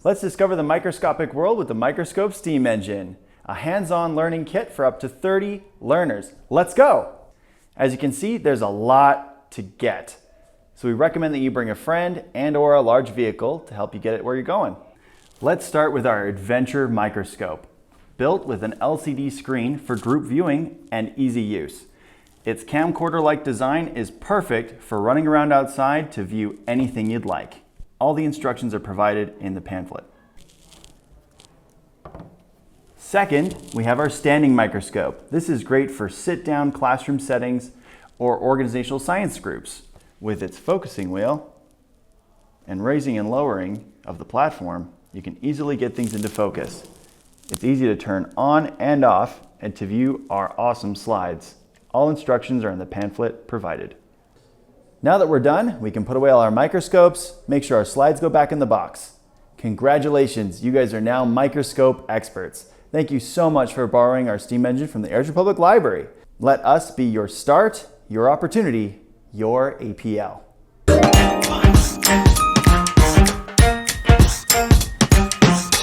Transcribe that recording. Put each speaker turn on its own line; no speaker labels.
Let's discover the microscopic world with the Microscopes S.T.E.A.M engine, a hands-on learning kit for up to 30 learners. Let's go! As you can see, there's a lot to get. So we recommend that you bring a friend and/or a large vehicle to help you get it where you're going. Let's start with our adventure microscope, built with an LCD screen for group viewing and easy use. Its camcorder-like design is perfect for running around outside to view anything you'd like. All the instructions are provided in the pamphlet. Second, we have our standing microscope. This is great for sit-down classroom settings or organizational science groups. With its focusing wheel and raising and lowering of the platform, you can easily get things into focus. It's easy to turn on and off and to view our awesome slides. All instructions are in the pamphlet provided. Now that we're done, we can put away all our microscopes, make sure our slides go back in the box. Congratulations, you guys are now microscope experts. Thank you so much for borrowing our S.T.E.A.M engine from the Airdrie Public Library. Let us be your start, your opportunity, your APL.